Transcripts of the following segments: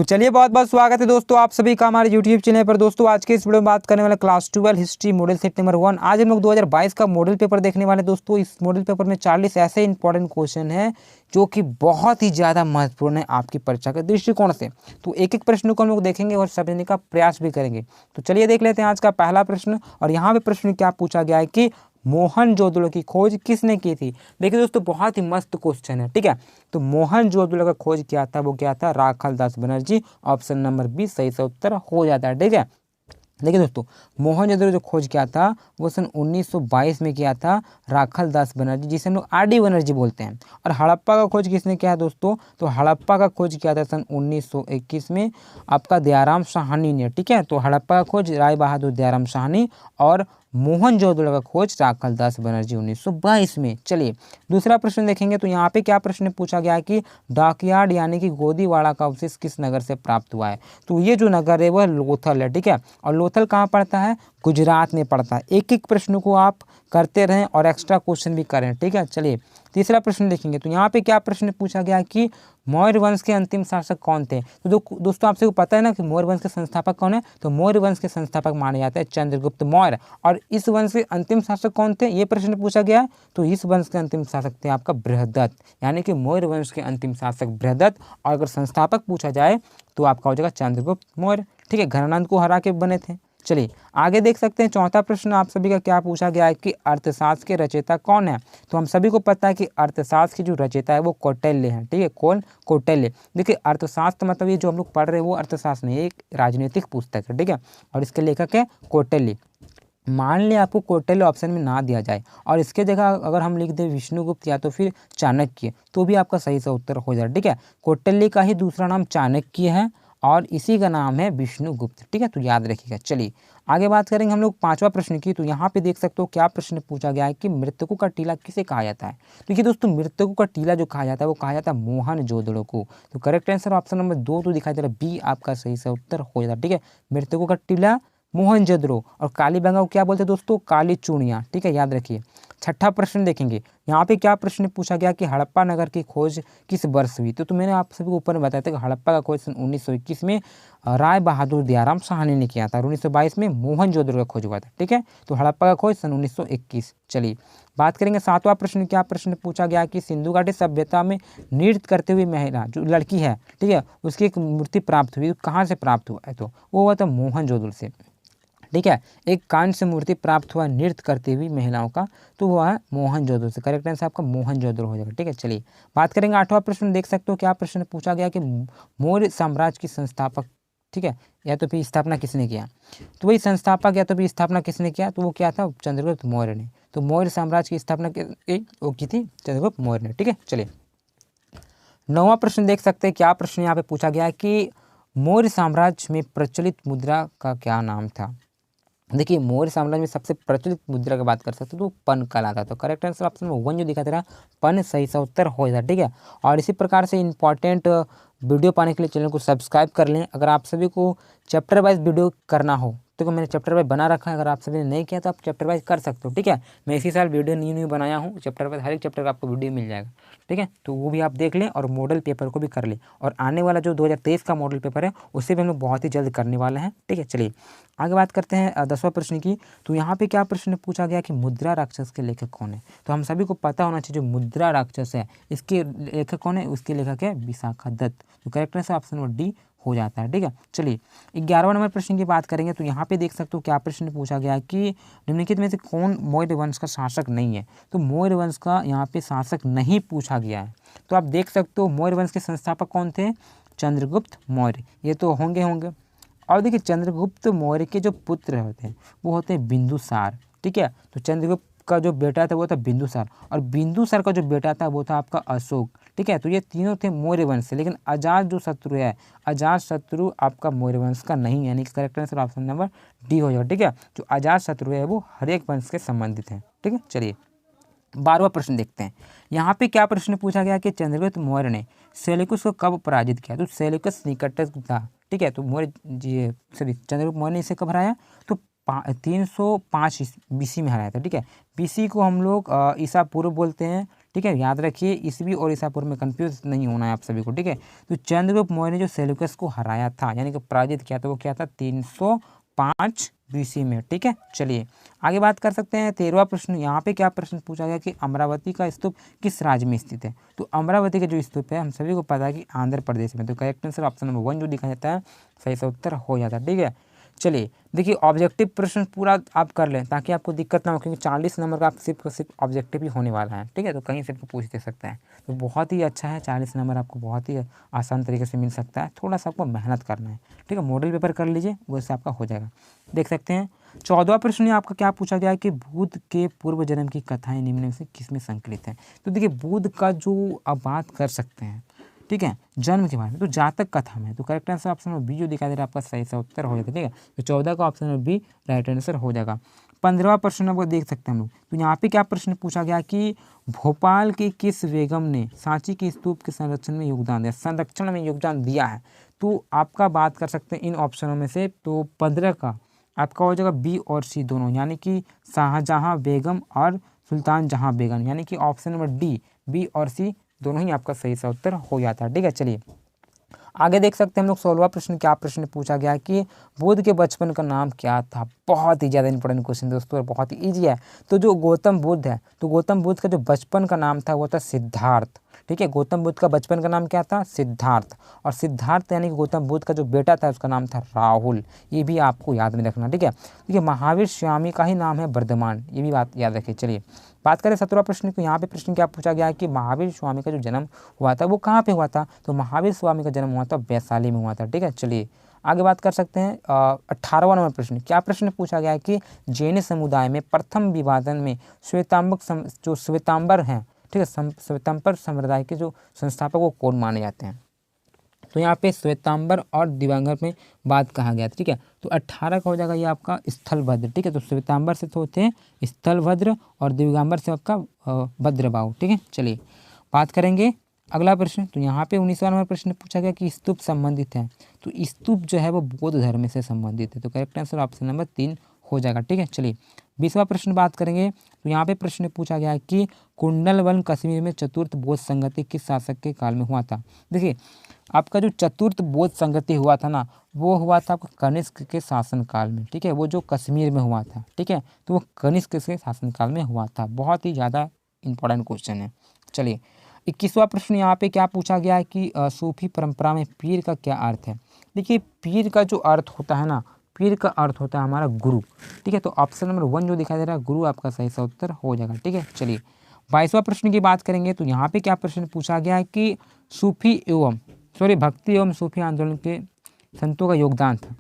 चलिए बहुत बहुत स्वागत है दोस्तों आप सभी का हमारे YouTube चैनल पर। दोस्तों आज के इस वीडियो में बात करने वाले class 12 history model set number 1। आज हम लोग 2022 का मॉडल पेपर देखने वाले हैं। दोस्तों इस मॉडल पेपर में 40 ऐसे इंपॉर्टेंट क्वेश्चन हैं जो कि बहुत ही ज़्यादा महत्वपूर्ण है आपकी परीक्षा के दृष्टिकोण से। तो एक एक प्रश्न को हम लोग देखेंगे और समझने का प्रयास भी करेंगे। तो चलिए देख लेते हैं आज का पहला प्रश्न। और यहाँ पे प्रश्न क्या पूछा गया है कि मोहनजोदड़ो की खोज किसने की थी। देखिए दोस्तों बहुत ही मस्त क्वेश्चन है, ठीक है। तो मोहनजोदड़ो का खोज क्या था, वो क्या था, राखाल दास बनर्जी। ऑप्शन नंबर बी सही से उत्तर हो जाता है, ठीक है। देखिए दोस्तों मोहनजोदड़ो जो खोज किया था वो सन 1922 में किया था राखाल दास बनर्जी, जिसे हम लोग आर.डी. बनर्जी बोलते हैं। और हड़प्पा का खोज किसने किया है दोस्तों, तो हड़प्पा का खोज किया था सन 1921 में आपका दयाराम साहनी ने, ठीक है। तो हड़प्पा का खोज राय बहादुर दयाराम साहनी और मोहनजोदड़ो का खोज राखाल दास बनर्जी 1922 में। चलिए दूसरा प्रश्न देखेंगे। तो यहाँ पे क्या प्रश्न पूछा गया है कि डॉकयार्ड यानी कि गोदीवाड़ा का अवशेष किस नगर से प्राप्त हुआ है। तो ये जो नगर है वह लोथल है, ठीक है। और लोथल कहाँ पड़ता है, गुजरात में पड़ता है। एक एक प्रश्न को आप करते रहें और एक्स्ट्रा क्वेश्चन भी करें, ठीक है। चलिए तीसरा प्रश्न देखेंगे। तो यहाँ पे क्या प्रश्न पूछा गया कि मौर्य वंश के अंतिम शासक कौन थे। तो दोस्तों आपसे को पता है ना कि मौर्य वंश के संस्थापक कौन है। तो मौर्य वंश के संस्थापक माने जाते हैं चंद्रगुप्त मौर्य। और इस वंश के अंतिम शासक कौन थे, ये प्रश्न पूछा गया है। तो इस वंश के अंतिम शासक थे आपका बृहदत्त, यानी कि मौर्य वंश के अंतिम शासक बृहदत्त। और अगर संस्थापक पूछा जाए तो आपका हो जाएगा चंद्रगुप्त मौर्य, ठीक है। घनानंद को हरा के बने थे। चलिए आगे देख सकते हैं। चौथा प्रश्न आप सभी का क्या पूछा गया है कि अर्थशास्त्र के रचयिता कौन है। तो हम सभी को पता है कि अर्थशास्त्र की जो रचयिता है वो कौटिल्य है, ठीक है। कौन, कौटिल्य। देखिए अर्थशास्त्र मतलब ये जो हम लोग पढ़ रहे हैं वो अर्थशास्त्र नहीं, एक राजनीतिक पुस्तक है, ठीक है। और इसके लेखक है कौटिल्य। मान लिया आपको कौटिल्य ऑप्शन में ना दिया जाए और इसके जगह अगर हम लिख दें विष्णुगुप्त या तो फिर चाणक्य, तो भी आपका सही से उत्तर हो जाए, ठीक है। कौटिल्य का ही दूसरा नाम चाणक्य है और इसी का नाम है विष्णुगुप्त, ठीक है। तो याद रखिएगा। चलिए आगे बात करेंगे हम लोग पांचवा प्रश्न की। तो यहाँ पे देख सकते हो क्या प्रश्न पूछा गया है कि मृतकों का टीला किसे कहा जाता है। देखिए दोस्तों मृतकों का टीला जो कहा जाता है वो कहा जाता है मोहनजोदड़ो को। तो करेक्ट आंसर ऑप्शन नंबर 2 तो दिखाई दे रहा है, बी आपका सही से उत्तर हो जाता है, ठीक है। मृतकों का टीला मोहनजोदड़ो। और कालीबंगा को क्या बोलते हैं दोस्तों, काली चूड़ियाँ, ठीक है, याद रखिए। छठा प्रश्न देखेंगे। यहाँ पे क्या प्रश्न पूछा गया कि हड़प्पा नगर की खोज किस वर्ष हुई। तो मैंने आप सभी को ऊपर में बताया था कि हड़प्पा का खोज सन 1921 में राय बहादुर दयाराम साहनी ने किया था। 1922 में मोहनजोदड़ो का खोज हुआ था, ठीक है। तो हड़प्पा का खोज सन 1921। चलिए बात करेंगे सातवां प्रश्न। क्या प्रश्न पूछा गया कि सिंधु घाटी सभ्यता में नृत्य करते हुए महिला जो लड़की है, ठीक है, उसकी एक मूर्ति प्राप्त हुई। कहाँ से प्राप्त हुआ है, तो वो हुआ था मोहनजोदड़ो से, ठीक है। एक कांस्य से मूर्ति प्राप्त हुआ नृत्य करती हुई महिलाओं का, तो वह है मोहनजोदड़ो से। करेक्ट आंसर आपका मोहनजोदड़ो हो जाएगा, ठीक है। चलिए बात करेंगे आठवां प्रश्न। देख सकते हो क्या प्रश्न पूछा गया कि मौर्य साम्राज्य की संस्थापक, ठीक है, या तो फिर स्थापना किसने किया। तो वही संस्थापक या तो फिर स्थापना किसने किया, तो वो क्या था, चंद्रगुप्त मौर्य ने। तो मौर्य साम्राज्य की स्थापना वो की थी चंद्रगुप्त मौर्य ने, ठीक है। चलिए नौवां प्रश्न देख सकते हैं। क्या प्रश्न यहाँ पे पूछा गया है कि मौर्य साम्राज्य में प्रचलित मुद्रा का क्या नाम था। देखिए मौर्य साम्राज्य में सबसे प्रचलित मुद्रा की बात कर सकते हो तो पन कहलाता था। करेक्ट आंसर ऑप्शन नंबर 1 जो दिखा दे रहा पन सही सा उत्तर हो जाता, ठीक है। और इसी प्रकार से इंपॉर्टेंट वीडियो पाने के लिए चैनल को सब्सक्राइब कर लें। अगर आप सभी को चैप्टर वाइज वीडियो करना हो तो मैंने चैप्टर वाइज बना रखा है, अगर आप सभी ने नहीं किया तो आप चैप्टर वाइज कर सकते हो, ठीक है। मैं इसी साल वीडियो न्यू बनाया हूँ चैप्टर वाइज, हर एक चैप्टर का आपको वीडियो मिल जाएगा, ठीक है। तो वो भी आप देख लें और मॉडल पेपर को भी कर लें। और आने वाला जो 2023 का मॉडल पेपर है उससे भी हम लोग बहुत ही जल्द करने वाले हैं, ठीक है। चलिए आगे बात करते हैं 10वां प्रश्न की। तो यहाँ पे क्या प्रश्न पूछा गया कि मुद्रा राक्षस के लेखक कौन है। तो हम सभी को पता होना चाहिए जो मुद्रा राक्षस है इसके लेखक कौन है, उसके लेखक है विशाखा दत्त। तो correct answer option number D हो जाता है, ठीक है। चलिए 11वां नंबर प्रश्न की बात करेंगे। तो यहाँ पे देख सकते हो क्या प्रश्न पूछा गया कि निम्नलिखित में से कौन मौर्य वंश का शासक नहीं है। तो मौर्य वंश का यहाँ पे शासक नहीं पूछा गया है। तो आप देख सकते हो मौर्य वंश के संस्थापक कौन थे, चंद्रगुप्त मौर्य, ये तो होंगे। और देखिए चंद्रगुप्त मौर्य के जो पुत्र होते हैं वो होते हैं बिंदुसार, ठीक है। तो चंद्रगुप्त का जो बेटा था वो था बिंदुसार और बिंदुसार का जो बेटा था वो था आपका अशोक, ठीक है। तो ये तीनों थे मौर्य वंश से। लेकिन अजात जो शत्रु है, अजात शत्रु आपका मौर्य वंश का नहीं है, यानी कि correct answer option number D हो जाएगा, ठीक है। जो अजात शत्रु है वो हर एक वंश के संबंधित है, ठीक है। चलिए 12वां प्रश्न देखते हैं। यहाँ पे क्या प्रश्न पूछा गया कि चंद्रगुप्त मौर्य ने सेल्यूकस को कब पराजित किया। तो सेल्यूकस निकटस्थ था, ठीक है। तो मौर्य जी सॉरी चंद्रगुप्त मौर्य ने इसे कब हराया, तो 305 BC में हराया था, ठीक है। BC को हम लोग ईसा पूर्व बोलते हैं, ठीक है, याद रखिए ईसवी और ईसा पूर्व में कंफ्यूज नहीं होना है आप सभी को, ठीक है। तो चंद्रगुप्त मौर्य ने जो सेल्यूकस को हराया था यानी कि पराजित किया था, वो क्या था 305 BC में, ठीक है। चलिए आगे बात कर सकते हैं। 13वां प्रश्न, यहाँ पे क्या प्रश्न पूछा गया कि अमरावती का स्तूप किस राज्य में स्थित है। तो अमरावती का जो स्तूप है हम सभी को पता है कि आंध्र प्रदेश में। तो करेक्ट आंसर ऑप्शन नंबर 1 जो दिखा जाता है सही से उत्तर हो जाता है, ठीक है। चलिए देखिए ऑब्जेक्टिव प्रश्न पूरा आप कर लें ताकि आपको दिक्कत ना हो, क्योंकि 40 नंबर का आप सिर्फ ऑब्जेक्टिव ही होने वाला है, ठीक है। तो कहीं से आपको पूछ दे सकता है, तो बहुत ही अच्छा है। 40 नंबर आपको बहुत ही आसान तरीके से मिल सकता है, थोड़ा सा आपको मेहनत करना है, ठीक है। मॉडल पेपर कर लीजिए, वैसे आपका हो जाएगा। देख सकते हैं 14वां प्रश्न आपका क्या पूछा गया है कि बुद्ध के पूर्व जन्म की कथाएं निम्न में से किसमें संकलित है। तो देखिए बुद्ध का जो आप बात कर सकते हैं, ठीक है, जन्म के बारे में, तो जातक कथा में। तो correct answer option number B जो दिखाई दे रहा है आपका सही सा उत्तर हो जाता है, ठीक है। तो 14 का option number B right answer हो जाएगा। 15वां प्रश्न आपको देख सकते हैं हम लोग। तो यहाँ पे क्या प्रश्न पूछा गया कि भोपाल की किस बेगम ने सांची के स्तूप के संरक्षण में योगदान दिया, संरक्षण में योगदान दिया है। तो आपका बात कर सकते हैं इन ऑप्शनों में से। तो 15 का आपका हो जाएगा बी और सी दोनों, यानी कि शाहजहां बेगम और सुल्तान जहां बेगम, यानी कि ऑप्शन नंबर डी, बी और सी दोनों ही आपका सही सा उत्तर हो जाता है, ठीक है। चलिए आगे देख सकते हैं हम लोग। 16वां प्रश्न क्या प्रश्न पूछा गया कि बुद्ध के बचपन का नाम क्या था। बहुत ही ज़्यादा इंपॉर्टेंट क्वेश्चन दोस्तों, और बहुत ही ईजी है। तो जो गौतम बुद्ध है, तो गौतम बुद्ध का जो बचपन का नाम था वो था सिद्धार्थ, ठीक है। गौतम बुद्ध का बचपन का नाम क्या था, सिद्धार्थ। और सिद्धार्थ यानी कि गौतम बुद्ध का जो बेटा था उसका नाम था राहुल। ये भी आपको याद में रखना, ठीक है। देखिए महावीर स्वामी का ही नाम है वर्धमान, ये भी बात याद रखिए। चलिए बात करें 17वां प्रश्न को। यहाँ पे प्रश्न क्या पूछा गया है कि महावीर स्वामी का जो जन्म हुआ था वो कहाँ पे हुआ था। तो महावीर स्वामी का जन्म हुआ था वैशाली में हुआ था, ठीक है। चलिए आगे बात कर सकते हैं। 18वां नंबर प्रश्न, क्या प्रश्न पूछा गया है कि जैन समुदाय में प्रथम विभाजन में जो श्वेतांबर हैं, ठीक है, श्वेतांबर संप्रदाय के जो संस्थापक वो कौन माने जाते हैं। तो यहाँ पे श्वेतांबर और दिगंबर में बात कहा गया, ठीक है। तो 18 का हो जाएगा ये आपका स्थलभद्र, ठीक है। तो श्वेतांबर से तो होते हैं स्थलभद्र और दिगंबर से आपका भद्रबाहु, ठीक है। चलिए बात करेंगे अगला प्रश्न। तो यहाँ पे 19वां नंबर प्रश्न पूछा गया कि स्तूप संबंधित है। तो स्तूप जो है वो बौद्ध धर्म से संबंधित है। तो करेक्ट आंसर ऑप्शन नंबर 3 हो जाएगा, ठीक है। चलिए 20वां प्रश्न बात करेंगे। तो यहाँ पे प्रश्न पूछा गया है कि कुंडलवन कश्मीर में चतुर्थ बौद्ध संगति किस शासक के काल में हुआ था। देखिए आपका जो चतुर्थ बौद्ध संगति हुआ था ना, वो हुआ था आपका कनिष्क के शासनकाल में, ठीक है। वो जो कश्मीर में हुआ था, ठीक है, तो वो कनिष्क के शासनकाल में हुआ था। बहुत ही ज़्यादा इंपॉर्टेंट क्वेश्चन है। चलिए 21वां प्रश्न यहाँ पे क्या पूछा गया है कि सूफी परंपरा में पीर का क्या अर्थ है। देखिए पीर का जो अर्थ होता है ना, पीर का अर्थ होता है हमारा गुरु, ठीक है। तो ऑप्शन नंबर 1 जो दिखाई दे रहा है गुरु आपका सही सा उत्तर हो जाएगा, ठीक है। चलिए 22वां प्रश्न की बात करेंगे। तो यहाँ पे क्या प्रश्न पूछा गया है कि भक्ति एवं सूफी आंदोलन के संतों का योगदान था।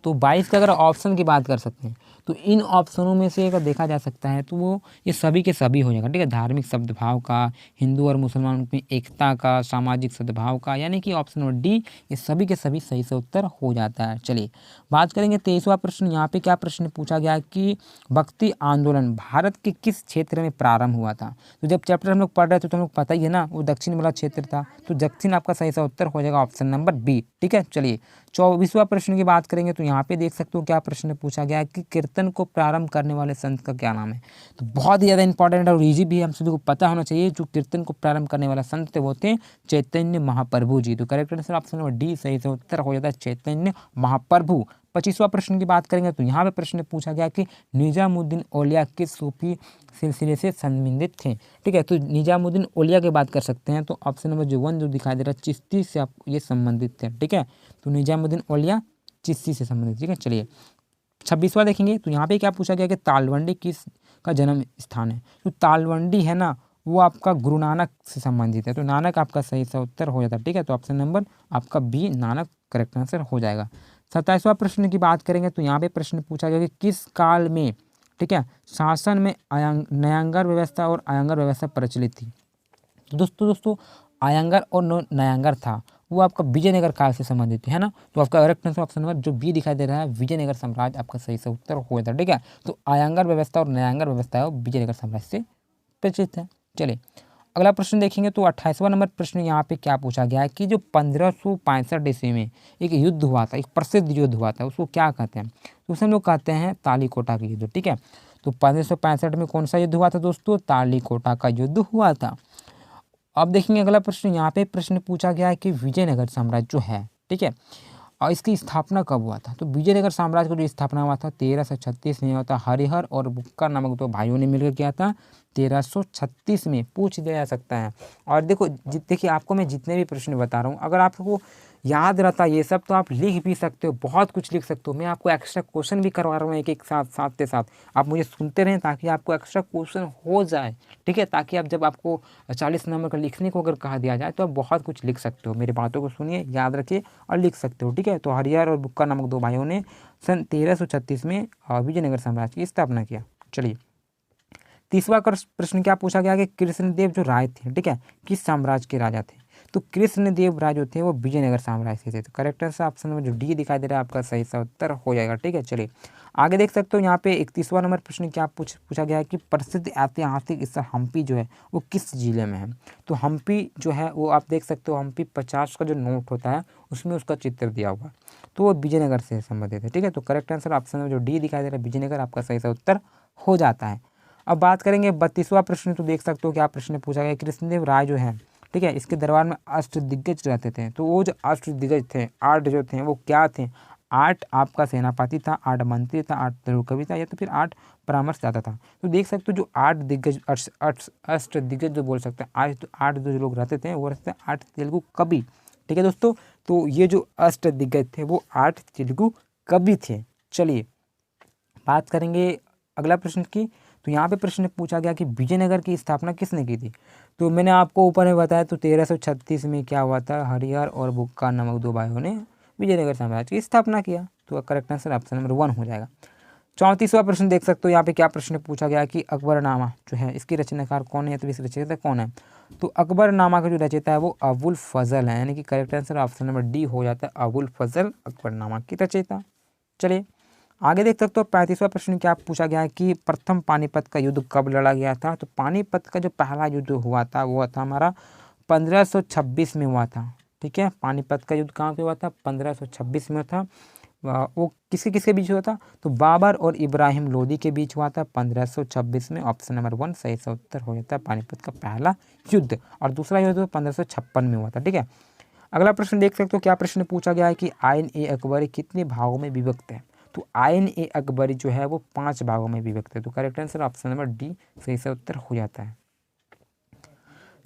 तो 22 का अगर ऑप्शन की बात कर सकते हैं तो इन ऑप्शनों में से अगर देखा जा सकता है तो वो ये सभी के सभी हो जाएगा, ठीक है। धार्मिक सद्भाव का, हिंदू और मुसलमान में एकता का, सामाजिक सद्भाव का, यानी कि ऑप्शन नंबर डी ये सभी के सभी सही से उत्तर हो जाता है। चलिए बात करेंगे 23वां प्रश्न। यहाँ पे क्या प्रश्न पूछा गया कि भक्ति आंदोलन भारत के किस क्षेत्र में प्रारंभ हुआ था। तो जब चैप्टर हम लोग पढ़ रहे थे तो हम लोग पता ही है ना, वो दक्षिण वाला क्षेत्र था। तो दक्षिण आपका सही सा उत्तर हो जाएगा ऑप्शन नंबर बी, ठीक है। चलिए 24वां प्रश्न की बात करेंगे। तो यहाँ पे देख सकते हो क्या प्रश्न पूछा गया है कि कीर्तन को प्रारंभ करने वाले संत का क्या नाम है। तो बहुत ही ज़्यादा इंपॉर्टेंट और इजी भी हम सभी को पता होना चाहिए। जो कीर्तन को प्रारंभ करने वाला संत थे वो थे चैतन्य महाप्रभु जी। तो correct answer option number D सही से उत्तर हो जाता है चैतन्य महाप्रभु। 25वां प्रश्न की बात करेंगे। तो यहाँ पे प्रश्न पूछा गया कि निजामुद्दीन औलिया किस सूफी सिलसिले से संबंधित थे, ठीक है। तो निजामुद्दीन औलिया की बात कर सकते हैं तो ऑप्शन नंबर 1 जो दिखाई दे रहा है चिश्ती से आप ये संबंधित थे, ठीक है। तो निजामुद्दीन औलिया चिश्ती से संबंधित, ठीक है। चलिए 26वां देखेंगे। तो यहाँ पे क्या पूछा गया कि तालवंडी किस का जन्म स्थान है। तो तालवंडी है ना, वो आपका गुरु नानक से संबंधित है। तो नानक आपका सही सा उत्तर हो जाता है, ठीक है। तो ऑप्शन नंबर आपका बी नानक करेक्ट आंसर हो जाएगा। 27वां प्रश्न की बात करेंगे। तो यहाँ पे प्रश्न पूछा गया कि किस काल में, ठीक है, शासन में न्यायागर व्यवस्था और अयंगर व्यवस्था प्रचलित थी। दोस्तों अयंगर और न्यायागर था वो आपका विजयनगर काल से संबंधित है ना। तो आपका करेक्ट आंसर ऑप्शन नंबर जो बी दिखाई दे रहा है विजयनगर साम्राज्य आपका सही से उत्तर हो जाता है, ठीक है। तो अयंगर व्यवस्था और न्यायागर व्यवस्था है वो विजयनगर साम्राज्य से प्रचलित है। चलिए अगला प्रश्न देखेंगे। तो 28वां नंबर प्रश्न यहाँ पे क्या पूछा गया है कि जो 1565 ईस्वी में एक युद्ध हुआ था, एक प्रसिद्ध युद्ध हुआ था, उसको क्या कहते हैं। तो उसे हम लोग कहते हैं तालीकोटा का युद्ध, ठीक है। तो 1565 में कौन सा युद्ध हुआ था दोस्तों? तालीकोटा का युद्ध हुआ था। अब देखेंगे अगला प्रश्न, यहाँ पे प्रश्न पूछा गया है कि विजयनगर साम्राज्य जो है, ठीक है, और इसकी स्थापना कब हुआ था? तो विजयनगर साम्राज्य का जो स्थापना हुआ था 1336 में हुआ था। हरिहर और बुक्का नामक दो भाइयों ने मिलकर किया था 1336 में, पूछ दिया जा सकता है। और देखो देखिए आपको मैं जितने भी प्रश्न बता रहा हूँ, अगर आपको याद रहता ये सब तो आप लिख भी सकते हो, बहुत कुछ लिख सकते हो। मैं आपको एक्स्ट्रा क्वेश्चन भी करवा रहा हूँ एक एक साथ के साथ, आप मुझे सुनते रहें ताकि आपको एक्स्ट्रा क्वेश्चन हो जाए, ठीक है, ताकि आप जब आपको 40 नंबर का लिखने को अगर कहा दिया जाए तो आप बहुत कुछ लिख सकते हो। मेरी बातों को सुनिए, याद रखिए और लिख सकते हो, ठीक है। तो हरिहर और बुक्का नामक दो भाइयों ने सन 1336 में विजयनगर साम्राज्य की स्थापना किया। चलिए तीसरा प्रश्न क्या पूछा गया कि कृष्णदेव जो राय थे, ठीक है, किस साम्राज्य के राजा थे? तो कृष्णदेव राय जो थे वो विजयनगर साम्राज्य के थे। तो करेक्ट आंसर ऑप्शन में जो डी दिखाई दे रहा है आपका सही सा उत्तर हो जाएगा, ठीक है। चलिए आगे देख सकते हो यहाँ पे 31वां नंबर प्रश्न क्या पूछा गया है कि प्रसिद्ध ऐतिहासिक स्थल हम्पी जो है वो किस जिले में है? तो हम्पी जो है वो आप देख सकते हो, हम्पी 50 का जो नोट होता है उसमें उसका चित्र दिया हुआ, तो वो विजयनगर से संबंधित है, ठीक है। तो करेक्ट आंसर ऑप्शन में जो डी दिखाई दे रहा है विजयनगर आपका सही सा उत्तर हो जाता है। अब बात करेंगे 32वां प्रश्न, तो देख सकते हो क्या प्रश्न पूछा गया, कृष्णदेव राय जो है, ठीक है, इसके दरबार में अष्टदिग्गज रहते थे। तो वो जो अष्टदिग्गज थे, 8 जो थे वो क्या थे? 8 आपका सेनापति था, 8 मंत्री था, 8 कवि था, या तो फिर 8 परामर्शदाता था। तो देख सकते हो जो 8 दिग्गज अष्टदिग्गज जो बोल सकते हैं, आज 8 जो लोग रहते थे वो रहते थे 8 तेलुगु कवि, ठीक है दोस्तों। तो ये जो अष्टदिग्गज थे वो 8 तेलुगु कवि थे। चलिए बात करेंगे अगला प्रश्न की। तो यहाँ पे प्रश्न पूछा गया कि विजयनगर की स्थापना किसने की थी? तो मैंने आपको ऊपर में बताया, तो 1336 में क्या हुआ था, हरिहर और बुक्का नामक दो भाइयों ने विजयनगर साम्राज्य की स्थापना किया। तो करेक्ट आंसर ऑप्शन नंबर 1 हो जाएगा। 34वां प्रश्न देख सकते हो यहाँ पे क्या प्रश्न पूछा गया कि अकबरनामा जो है इसकी रचनाकार कौन है, तो इस रचयिता कौन है? तो अकबरनामा का जो रचयिता है वो अबुल फजल है, यानी कि correct answer option number D हो जाता है, अबुल फजल अकबरनामा की रचयिता। चलिए आगे देख सकते हो 35वां प्रश्न क्या पूछा गया है कि प्रथम पानीपत का युद्ध कब लड़ा गया था? तो पानीपत का जो पहला युद्ध हुआ था वो था हमारा 1526 में हुआ था, ठीक है। पानीपत का युद्ध कहाँ पे हुआ था? 1526 में था। वो किसके किसके बीच हुआ था? तो बाबर और इब्राहिम लोदी के बीच हुआ था 1526 में। ऑप्शन नंबर 1 सही सा उत्तर हो जाता है पानीपत का पहला युद्ध। और दूसरा युद्ध 1556 में हुआ था, ठीक है। अगला प्रश्न देख सकते हो क्या प्रश्न पूछा गया है कि आइन ए अकबरी कितने भागों में विभक्त है? तो आइन ए अकबरी जो है वो 5 भागों में विभक्त है। तो correct answer option number D सही से उत्तर हो जाता है।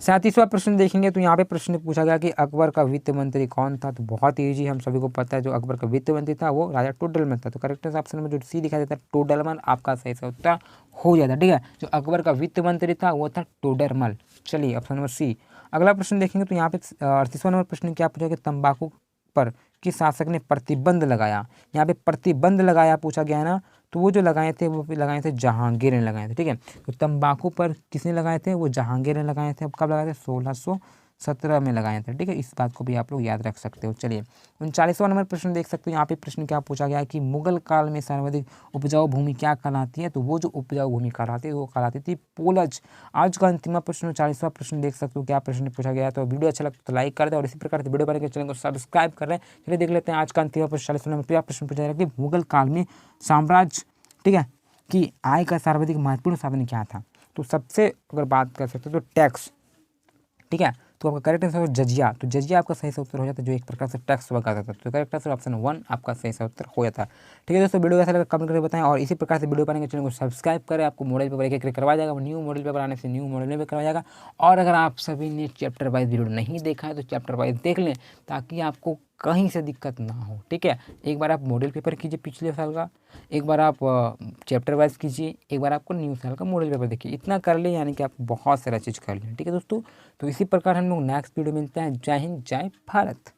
37वां प्रश्न देखेंगे तो यहाँ पे प्रश्न पूछा गया कि अकबर का वित्त मंत्री कौन था? तो बहुत ईजी, हम सभी को पता है, जो अकबर का वित्त मंत्री था वो राजा टोडरमल था। तो करेक्ट ऑप्शन में जो सी दिखाई देता है टोडरमल आपका सही से उत्तर हो जाता है, ठीक है। जो अकबर का वित्त मंत्री था वो था टोडरमल। चलिए ऑप्शन नंबर सी। अगला प्रश्न देखेंगे तो यहाँ पे 38वां नंबर प्रश्न क्या पूछा गया, तंबाकू पर किस शासक ने प्रतिबंध लगाया? यहाँ पे प्रतिबंध लगाया पूछा गया है ना, तो वो जो लगाए थे वो लगाए थे जहांगीर ने लगाए थे, ठीक है। तो तंबाकू पर किसने लगाए थे? वो जहांगीर ने लगाए थे। अब कब लगाए थे? 1617 में लगाए थे, ठीक है। इस बात को भी आप लोग याद रख सकते हो। चलिए 39वां नंबर प्रश्न देख सकते हो, यहाँ पे प्रश्न क्या पूछा गया है कि मुगल काल में सर्वाधिक उपजाऊ भूमि क्या कहलाती है? तो वो जो उपजाऊ भूमि कहलाती है वो कहलाती थी पोलज। आज का अंतिम प्रश्न 40वां प्रश्न देख सकते हो क्या प्रश्न पूछा गया। तो वीडियो अच्छा लगता तो लाइक कर दे और इसी प्रकार से वीडियो बनाने के चैनल को सब्सक्राइब कर रहे हैं। चलिए देख लेते हैं आज का अंतिम प्रश्न 40वां नंबर क्या प्रश्न पूछा गया कि मुगल काल में साम्राज्य, ठीक है, कि आय का सर्वाधिक महत्वपूर्ण साधन क्या था? तो सबसे अगर बात कर सकते हो तो टैक्स, ठीक है। तो आपका करेक्ट आंसर जजिया। तो जजिया आपका सही से उत्तर हो जाता है, जो एक प्रकार से टैक्स हुआ करता था। तो करेक्ट आंसर ऑप्शन 1 आपका सही से उत्तर हो जाता है, ठीक है दोस्तों। वीडियो कैसा लगा कमेंट करके बताएं और इसी प्रकार से वीडियो पाने के चैनल को सब्सक्राइब करें। आपको मॉडल पेपर एक करवाया जाएगा, न्यू मॉडल पेपर आने से न्यू मॉडल पेपर करवाया जाएगा। और अगर आप सभी ने चैप्टर वाइज वीडियो नहीं देखा है तो चैप्टर वाइज देख लें ताकि आपको कहीं से दिक्कत ना हो, ठीक है। एक बार आप मॉडल पेपर कीजिए पिछले साल का, एक बार आप चैप्टर वाइज कीजिए, एक बार आपको न्यू साल का मॉडल पेपर देखिए। इतना कर ले यानी कि आप बहुत सारा चीज़ कर लें, ठीक है दोस्तों। तो इसी प्रकार हम लोग नेक्स्ट वीडियो मिलते हैं। जय हिंद, जय भारत।